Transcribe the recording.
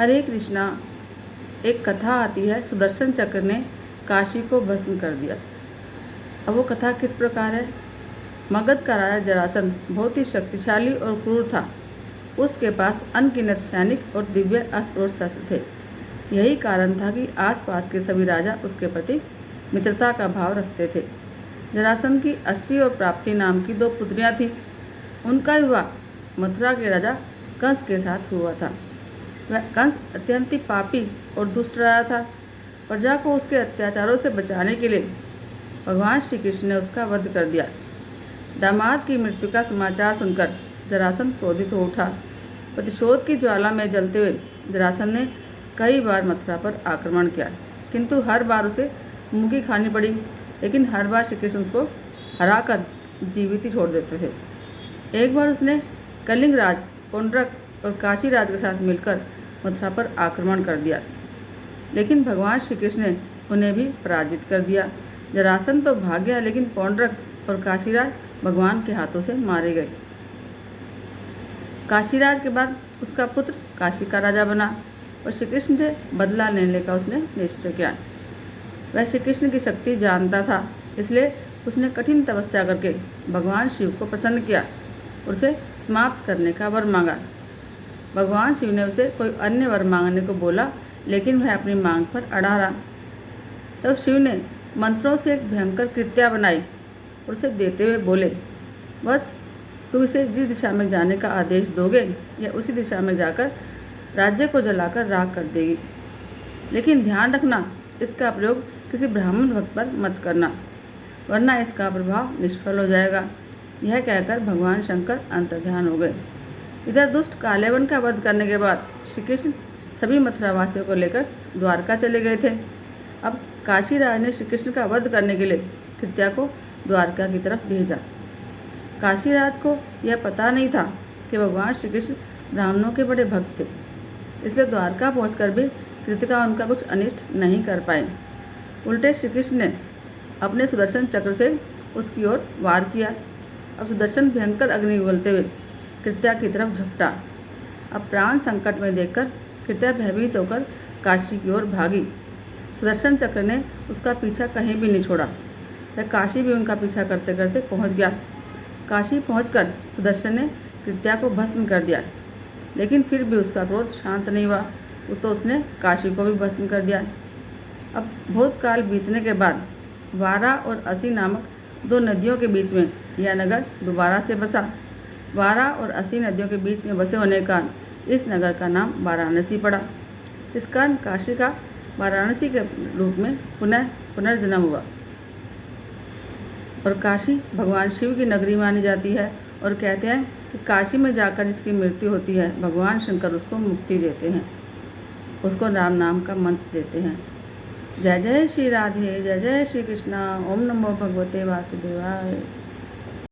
हरे कृष्णा। एक कथा आती है, सुदर्शन चक्र ने काशी को भस्म कर दिया। अब वो कथा किस प्रकार है। मगध का राजा जरासंध बहुत ही शक्तिशाली और क्रूर था। उसके पास अनगिनत सैनिक और दिव्य अस्त्र और शस्त्र थे। यही कारण था कि आसपास के सभी राजा उसके प्रति मित्रता का भाव रखते थे। जरासंध की अस्थि और प्राप्ति नाम की 2 पुत्रियां थीं। उनका विवाह मथुरा के राजा कंस के साथ हुआ था। वह कंस अत्यंत ही पापी और दुष्ट राजा था। प्रजा को उसके अत्याचारों से बचाने के लिए भगवान श्री कृष्ण ने उसका वध कर दिया। दामाद की मृत्यु का समाचार सुनकर जरासंध क्रोधित हो उठा। प्रतिशोध की ज्वाला में जलते हुए जरासंध ने कई बार मथुरा पर आक्रमण किया, किंतु हर बार उसे मुँह खानी पड़ी। लेकिन हर बार श्री कृष्ण उसको हराकर जीवित ही छोड़ देते थे। एक बार उसने कलिंग राज, पुंडरक और काशी राज के साथ मिलकर मथुरा पर आक्रमण कर दिया, लेकिन भगवान श्री कृष्ण ने उन्हें भी पराजित कर दिया। जरासंध तो भाग गया, लेकिन पुंडरक और काशीराज भगवान के हाथों से मारे गए। काशीराज के बाद उसका पुत्र काशी का राजा बना और श्री कृष्ण से बदला लेने का उसने निश्चय किया। वह श्री कृष्ण की शक्ति जानता था, इसलिए उसने कठिन तपस्या करके भगवान शिव को प्रसन्न किया और उसे समाप्त करने का वर मांगा। भगवान शिव ने उसे कोई अन्य वर मांगने को बोला, लेकिन वह अपनी मांग पर अड़ा रहा। तब शिव ने मंत्रों से एक भयंकर कृत्या बनाई और उसे देते हुए बोले, बस तुम इसे जिस दिशा में जाने का आदेश दोगे, यह उसी दिशा में जाकर राज्य को जलाकर राख कर देगी। लेकिन ध्यान रखना, इसका प्रयोग किसी ब्राह्मण भक्त पर मत करना, वरना इसका प्रभाव निष्फल हो जाएगा। यह कहकर भगवान शंकर अंतर्ध्यान हो गए। इधर दुष्ट कालेवन का वध करने के बाद श्री कृष्ण सभी मथुरावासियों को लेकर द्वारका चले गए थे। अब काशीराज ने श्री कृष्ण का वध करने के लिए कृत्या को द्वारका की तरफ भेजा। काशीराज को यह पता नहीं था कि भगवान श्री कृष्ण ब्राह्मणों के बड़े भक्त थे, इसलिए द्वारका पहुंचकर भी कृतिका उनका कुछ अनिष्ट नहीं कर पाए। उल्टे श्री कृष्ण ने अपने सुदर्शन चक्र से उसकी ओर वार किया। अब सुदर्शन भयंकर अग्नि उगलते हुए कृत्या की तरफ झपटा। अब प्राण संकट में देखकर कृत्या भयभीत होकर काशी की ओर भागी। सुदर्शन चक्र ने उसका पीछा कहीं भी नहीं छोड़ा। वह काशी भी उनका पीछा करते करते पहुंच गया। काशी पहुंचकर सुदर्शन ने कृत्या को भस्म कर दिया, लेकिन फिर भी उसका क्रोध शांत नहीं हुआ, तो उसने काशी को भी भस्म कर दिया। अब बहुत काल बीतने के बाद वारा और असी नामक 2 नदियों के बीच में यह नगर दोबारा से बसा। वारा और असी नदियों के बीच में बसे होने के कारण इस नगर का नाम वाराणसी पड़ा। इस कारण काशी का वाराणसी के रूप में पुनर्जन्म हुआ और काशी भगवान शिव की नगरी मानी जाती है। और कहते हैं कि काशी में जाकर जिसकी मृत्यु होती है, भगवान शंकर उसको मुक्ति देते हैं, उसको राम नाम का मंत्र देते हैं। जय जय श्री राधे, जय जय श्री कृष्णा। ओम नमो भगवते वासुदेवाय।